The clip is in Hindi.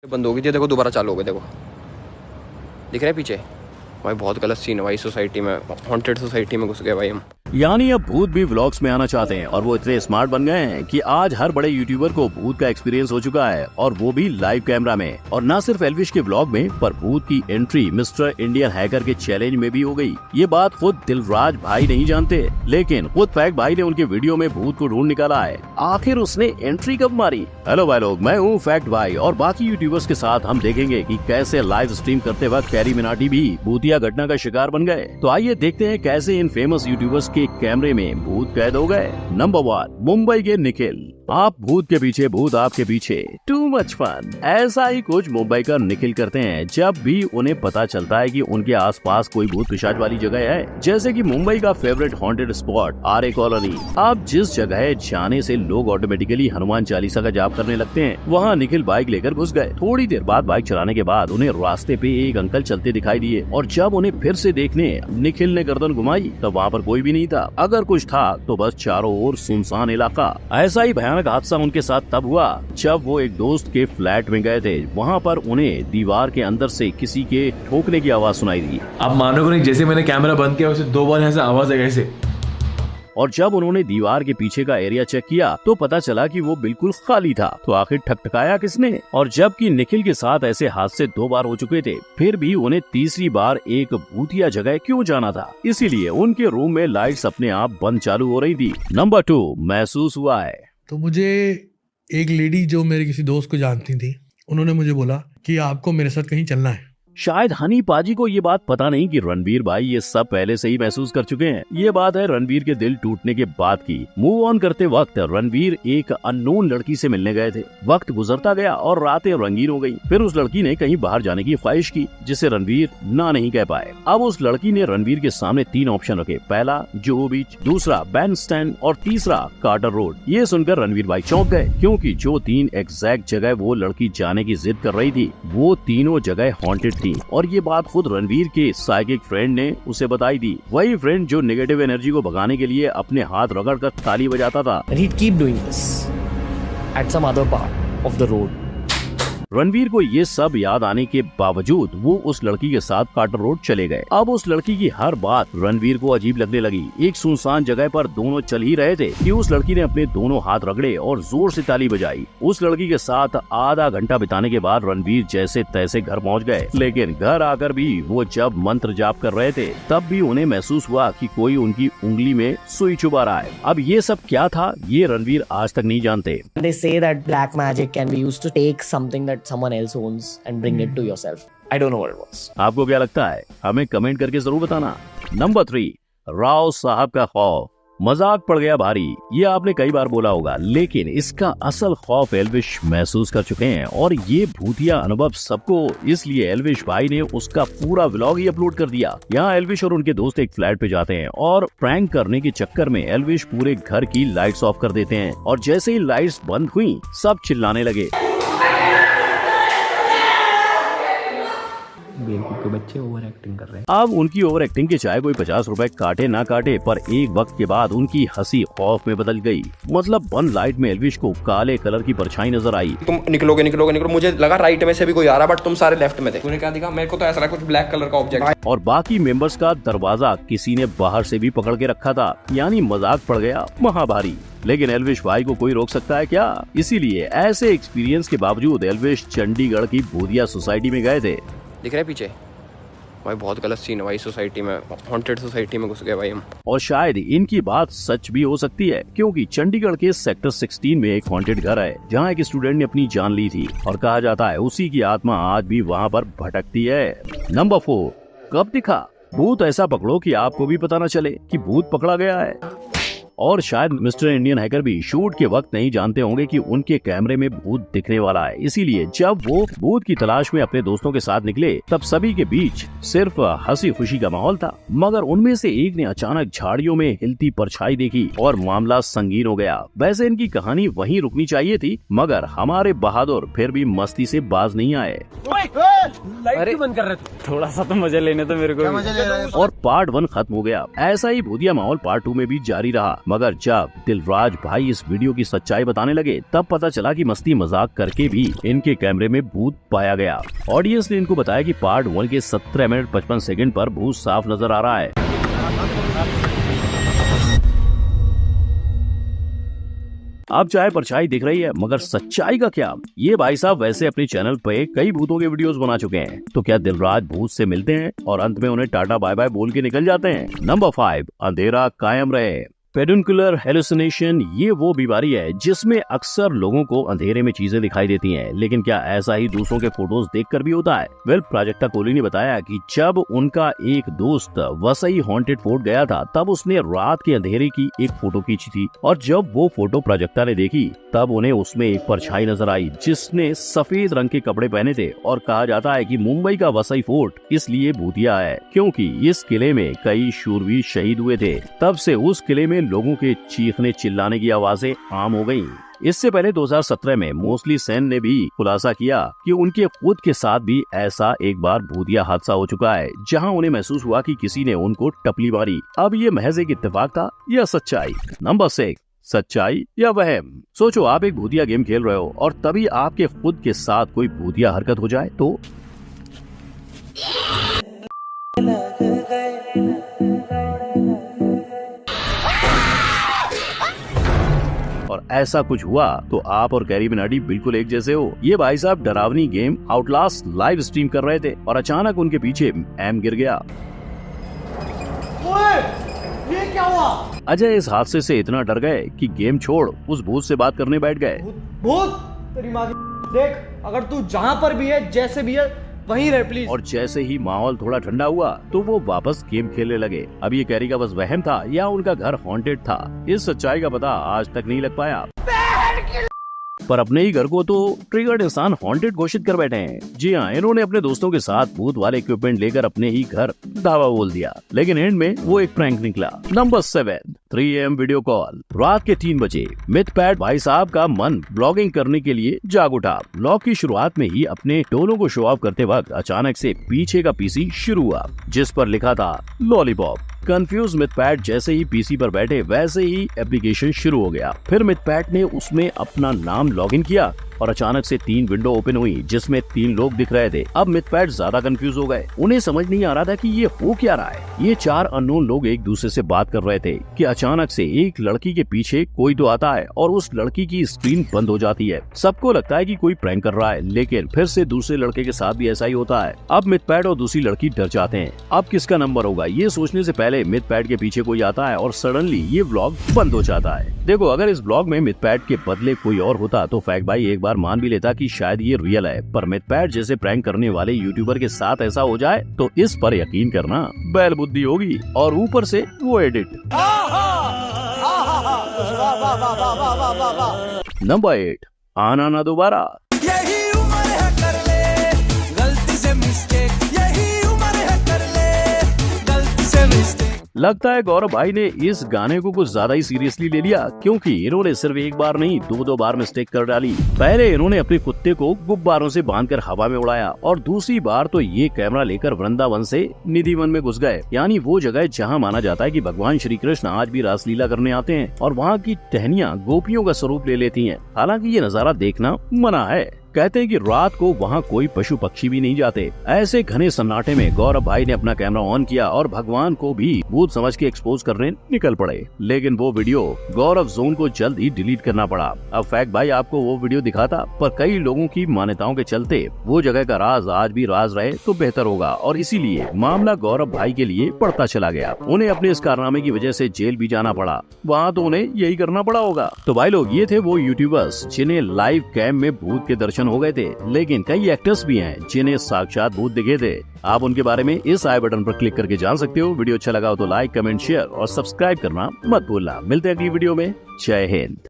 बंद होगी थी, देखो दोबारा चालू हो गई, देखो दिख रहा है पीछे। भाई बहुत गलत सीन है भाई, सोसाइटी में, हॉन्टेड सोसाइटी में घुस गए भाई हम। यानी अब भूत भी व्लॉग्स में आना चाहते हैं और वो इतने स्मार्ट बन गए हैं कि आज हर बड़े यूट्यूबर को भूत का एक्सपीरियंस हो चुका है, और वो भी लाइव कैमरा में। और न सिर्फ एल्विश के व्लॉग में, पर भूत की एंट्री मिस्टर इंडियन हैकर के चैलेंज में भी हो गई। ये बात खुद दिलराज भाई नहीं जानते, लेकिन खुद फैक्ट भाई ने उनके वीडियो में भूत को ढूंढ निकाला है। आखिर उसने एंट्री कब मारी? हेलो भाई लोग, मैं हूँ फैक्ट भाई, और बाकी यूट्यूबर्स के साथ हम देखेंगे कि कैसे लाइव स्ट्रीम करते वक्त कैरी मिनाटी भी भूतिया घटना का शिकार बन गए। तो आइए देखते हैं कैसे इन फेमस यूट्यूबर्स के कैमरे में भूत कैद हो गए। नंबर 1, मुंबई के निखिल। आप भूत के पीछे, भूत आपके पीछे, टू मच फन। ऐसा ही कुछ मुंबई का निखिल करते हैं जब भी उन्हें पता चलता है कि उनके आसपास कोई भूत पिशाच वाली जगह है। जैसे कि मुंबई का favourite haunted spot Aarey colony. आप जिस जगह जाने से लोग ऑटोमेटिकली हनुमान चालीसा का जाप करने लगते हैं, वहाँ निखिल बाइक लेकर घुस गए। थोड़ी देर बाद बाइक चलाने के बाद उन्हें रास्ते पे एक अंकल चलते दिखाई दिए, और जब उन्हें फिर से देखने निखिल ने गर्दन घुमाई तब वहाँ पर कोई भी नहीं था। अगर कुछ था तो बस चारों ओर सुनसान इलाका। ऐसा ही भयानक हादसा उनके साथ तब हुआ जब वो एक दोस्त के फ्लैट में गए थे। वहाँ पर उन्हें दीवार के अंदर से किसी के ठोकने की आवाज सुनाई दी। आप मानोगे नहीं, जैसे मैंने कैमरा बंद किया उसे 2 बार यहाँ से आवाज आई ऐसे। और जब उन्होंने दीवार के पीछे का एरिया चेक किया तो पता चला कि वो बिल्कुल खाली था। तो आखिर ठकठकाया किसने? और जबकि निखिल के साथ ऐसे हादसे 2 बार हो चुके थे, फिर भी उन्हें तीसरी बार एक भूतिया जगह क्यों जाना था? इसीलिए उनके रूम में लाइट्स अपने आप बंद चालू हो रही थी। नंबर 2, महसूस हुआ है। तो मुझे एक लेडी जो मेरे किसी दोस्त को जानती थी, उन्होंने मुझे बोला कि आपको मेरे साथ कहीं चलना है। शायद हनी पाजी को ये बात पता नहीं कि रणवीर भाई ये सब पहले से ही महसूस कर चुके हैं। ये बात है रणवीर के दिल टूटने के बाद की। मूव ऑन करते वक्त रणवीर एक अननोन लड़की से मिलने गए थे। वक्त गुजरता गया और रातें रंगीन हो गई। फिर उस लड़की ने कहीं बाहर जाने की ख्वाहिश की, जिसे रणवीर ना नहीं कह पाए। अब उस लड़की ने रणवीर के सामने 3 ऑप्शन रखे। पहला जुहू बीच, दूसरा बैंड स्टैंड और तीसरा कार्टर रोड। ये सुनकर रणवीर भाई चौंक गए, क्योंकि जो 3 एग्जैक्ट जगह वो लड़की जाने की जिद कर रही थी, वो तीनों जगह हॉन्टेड थी। और ये बात खुद रणवीर के साइकिक फ्रेंड ने उसे बताई थी। वही फ्रेंड जो नेगेटिव एनर्जी को भगाने के लिए अपने हाथ रगड़कर ताली बजाता था। And he'd keep doing this at some other part of the road. Ranveer को ये सब याद आने के बावजूद वो उस लड़की के साथ कार्टर रोड चले गए। अब उस लड़की की हर बात रणवीर को अजीब लगने लगी। एक सुनसान जगह पर दोनों चल ही रहे थे कि उस लड़की ने अपने दोनों हाथ रगड़े और जोर से ताली बजाई। उस लड़की के साथ आधा घंटा बिताने के बाद रणवीर जैसे तैसे घर पहुंच गए, लेकिन घर आकर भी वो जब मंत्र जाप कर रहे थे तब भी उन्हें महसूस हुआ कि कोई उनकी उंगली में सुई चुभा रहा है। अब ये सब क्या था, ये रणवीर आज तक नहीं जानते। They say that black magic can be used to take something that someone else owns and bring it to yourself. I don't know what it was. आपको क्या लगता है? हमें कमेंट करके जरूर बताना। नंबर 3, राव साहब का खौफ। मजाक पड़ गया भारी, ये आपने कई बार बोला होगा, लेकिन इसका असल खौफ एल्विश महसूस कर चुके हैं। और ये भूतिया अनुभव सबको, इसलिए एल्विश भाई ने उसका पूरा व्लॉग ही अपलोड कर दिया। यहाँ एल्विश और उनके दोस्त एक फ्लैट पे जाते हैं और प्रैंक करने के चक्कर में एल्विश पूरे घर की लाइट्स ऑफ कर देते हैं। और जैसे ही लाइट्स बंद हुई, सब चिल्लाने लगे। बेवकूफ के बच्चे ओवर एक्टिंग कर रहे हैं। अब उनकी ओवर एक्टिंग के चाहे कोई 50 रुपए काटे ना काटे, पर एक वक्त के बाद उनकी हंसी खौफ में बदल गई। मतलब बंद लाइट में एल्विश को काले कलर की परछाई नजर आई। तुम निकलोगे, मुझे लगा राइट में से भी कोई आ रहा, बट तुम सारे लेफ्ट में थे। तूने क्या दिखा? मेरे को तो ऐसा लगा कुछ ब्लैक कलर का ऑब्जेक्ट। और बाकी मेंबर्स का दरवाजा किसी ने बाहर से भी पकड़ के रखा था, यानी मजाक पड़ गया महाभारी। लेकिन एल्विश भाई को कोई रोक सकता है क्या? इसीलिए ऐसे एक्सपीरियंस के बावजूद एल्विश चंडीगढ़ की भूतिया सोसाइटी में गए थे। दिख रहा है पीछे? भाई बहुत गलत सीन है भाई, सोसाइटी में, हॉन्टेड सोसाइटी में घुस गए भाई हम। और शायद इनकी बात सच भी हो सकती है, क्योंकि चंडीगढ़ के सेक्टर 16 में एक हॉन्टेड घर है जहां एक स्टूडेंट ने अपनी जान ली थी, और कहा जाता है उसी की आत्मा आज भी वहां पर भटकती है। नंबर 4, कब दिखा? भूत ऐसा पकड़ो कि आपको भी पता न चले कि भूत पकड़ा गया है। और शायद मिस्टर इंडियन हैकर भी शूट के वक्त नहीं जानते होंगे कि उनके कैमरे में भूत दिखने वाला है। इसीलिए जब वो भूत की तलाश में अपने दोस्तों के साथ निकले, तब सभी के बीच सिर्फ हंसी खुशी का माहौल था। मगर उनमें से एक ने अचानक झाड़ियों में हिलती परछाई देखी और मामला संगीन हो गया। वैसे इनकी कहानी वहीं रुकनी चाहिए थी, मगर हमारे बहादुर फिर भी मस्ती से बाज नहीं आए। लाइट क्यों बंद कर रहे थे? थोड़ा सा तो मजा लेने तो मेरे को। और पार्ट 1 खत्म हो गया। ऐसा ही भूतिया माहौल पार्ट 2 में भी जारी रहा, मगर जब दिलराज भाई इस वीडियो की सच्चाई बताने लगे तब पता चला कि मस्ती मजाक करके भी इनके कैमरे में भूत पाया गया। ऑडियंस ने इनको बताया कि पार्ट 1 के 17 मिनट 55 सेकंड पर भूत साफ नजर आ रहा है। अब चाहे परछाई दिख रही है, मगर सच्चाई का क्या? ये भाई साहब वैसे अपने चैनल पे कई भूतों के वीडियोस बना चुके हैं, तो क्या दिलराज भूत से मिलते हैं और अंत में उन्हें टाटा बाय बाय बोल के निकल जाते हैं? नंबर 5, अंधेरा कायम रहे। पेडुनकुलर हेलुसिनेशन ये वो बीमारी है जिसमें अक्सर लोगों को अंधेरे में चीजें दिखाई देती हैं, लेकिन क्या ऐसा ही दूसरों के फोटोज देखकर भी होता है? वेल, प्राजक्ता कोहली ने बताया कि जब उनका एक दोस्त वसई हॉन्टेड फोर्ट गया था तब उसने रात के अंधेरे की एक फोटो खींची थी, और जब वो फोटो प्राजक्ता ने देखी तब उन्हें उसमें एक परछाई नजर आई जिसने सफेद रंग के कपड़े पहने थे। और कहा जाता है कि मुंबई का वसई फोर्ट इसलिए भूतिया है क्योंकि इस किले में कई शूरवीर शहीद हुए थे। तब से उस किले में लोगों के चीखने चिल्लाने की आवाजें आम हो गयी। इससे पहले 2017 में मोस्टली सेन ने भी खुलासा किया कि उनके खुद के साथ भी ऐसा एक बार भूतिया हादसा हो चुका है जहां उन्हें महसूस हुआ कि किसी ने उनको टपली मारी। अब ये महज एक इत्तेफाक था या सच्चाई? नंबर 6, सच्चाई या वहम। सोचो आप एक भूतिया गेम खेल रहे हो और तभी आपके खुद के साथ कोई भूतिया हरकत हो जाए तो? और ऐसा कुछ हुआ तो आप और कैरी मिनाटी बिल्कुल एक जैसे हो। ये भाई साहब डरावनी गेम आउटलास्ट लाइव स्ट्रीम कर रहे थे और अचानक उनके पीछे एम गिर गया। ये क्या हुआ? अजय इस हादसे से इतना डर गए कि गेम छोड़ उस भूत से बात करने बैठ गए। भूत तेरी माँ की देख, अगर तू जहाँ पर भी है जैसे भी है वहीं रह प्लीज। और जैसे ही माहौल थोड़ा ठंडा हुआ तो वो वापस गेम खेलने लगे। अब ये कैरी का बस वहम था या उनका घर हॉन्टेड था, इस सच्चाई का पता आज तक नहीं लग पाया। पर अपने ही घर को तो ट्रिगर्ड इंसान हॉन्टेड घोषित कर बैठे हैं। जी हाँ, इन्होंने अपने दोस्तों के साथ भूत वाले इक्विपमेंट लेकर अपने ही घर धावा बोल दिया, लेकिन एंड में वो एक प्रैंक निकला। Number 7, 3 AM video call. रात के 3 बजे मिथपैट भाई साहब का मन ब्लॉगिंग करने के लिए जाग उठा। ब्लॉग की शुरुआत में ही अपने टोलों को शो ऑफ करते वक्त अचानक से पीछे का पीसी शुरू हुआ जिस पर लिखा था लॉलीपॉप। कंफ्यूज मिथपैट जैसे ही पीसी पर बैठे वैसे ही एप्लीकेशन शुरू हो गया। फिर मिथपैट ने उसमें अपना नाम लॉगिन किया और अचानक से 3 विंडो ओपन हुई जिसमें 3 लोग दिख रहे थे। अब मिथपैट ज्यादा कंफ्यूज हो गए, उन्हें समझ नहीं आ रहा था कि ये हो क्या रहा है। ये 4 अननोन लोग एक दूसरे से बात कर रहे थे कि अचानक से एक लड़की के पीछे कोई तो आता है और उस लड़की की स्क्रीन बंद हो जाती है। सबको लगता है कि कोई प्रैंक कर रहा है, लेकिन फिर से दूसरे लड़के के साथ भी ऐसा ही होता है। अब मिथपैट और दूसरी लड़की डर जाते हैं। अब किसका नंबर होगा ये सोचने से पहले मिथपैट के पीछे कोई आता है और सडनली ये व्लॉग बंद हो जाता है। देखो, अगर इस व्लॉग में मिथपैट के बदले कोई और होता तो फैक्ट भाई एक बार मान भी लेता कि शायद ये रियल है, पर मिथपैट जैसे प्रैंक करने वाले यूट्यूबर के साथ ऐसा हो जाए तो इस पर यकीन करना बैल बुद्धि होगी। और ऊपर से वो एडिट। नंबर 8, आना ना दोबारा। यही उम्र है कर ले गलती से मिस्टेक, यही उम्र है कर ले गलती से मिस्टेक। लगता है गौरव भाई ने इस गाने को कुछ ज्यादा ही सीरियसली ले लिया, क्योंकि इन्होंने सिर्फ एक बार नहीं 2 बार मिस्टेक कर डाली। पहले इन्होंने अपने कुत्ते को गुब्बारों से बांधकर हवा में उड़ाया और दूसरी बार तो ये कैमरा लेकर वृंदावन से निधि वन में घुस गए, यानी वो जगह जहां माना जाता है कि भगवान श्री कृष्ण आज भी रासलीला करने आते हैं और वहाँ की टहनियाँ गोपियों का स्वरूप ले लेती हैं। हालांकि ये नजारा देखना मना है। कहते हैं कि रात को वहाँ कोई पशु पक्षी भी नहीं जाते। ऐसे घने सन्नाटे में गौरव भाई ने अपना कैमरा ऑन किया और भगवान को भी भूत समझ के एक्सपोज करने निकल पड़े, लेकिन वो वीडियो गौरव जोन को जल्द ही डिलीट करना पड़ा। अब फैक्ट भाई आपको वो वीडियो दिखाता, पर कई लोगों की मान्यताओं के चलते वो जगह का राज आज भी राज रहे तो बेहतर होगा, और इसीलिए मामला गौरव भाई के लिए बढ़ता चला गया। उन्हें अपने इस कारनामे की वजह से जेल भी जाना पड़ा, वहाँ तो उन्हें यही करना पड़ा होगा। तो भाई लोग, ये थे वो यूट्यूबर्स जिन्हें लाइव कैम में भूत के दर्शन हो गए थे, लेकिन कई एक्टर्स भी हैं जिन्हें साक्षात भूत दिखे थे। आप उनके बारे में इस आई बटन पर क्लिक करके जान सकते हो। वीडियो अच्छा लगा हो तो लाइक, कमेंट, शेयर और सब्सक्राइब करना मत भूलना। मिलते हैं अगली वीडियो में। जय हिंद।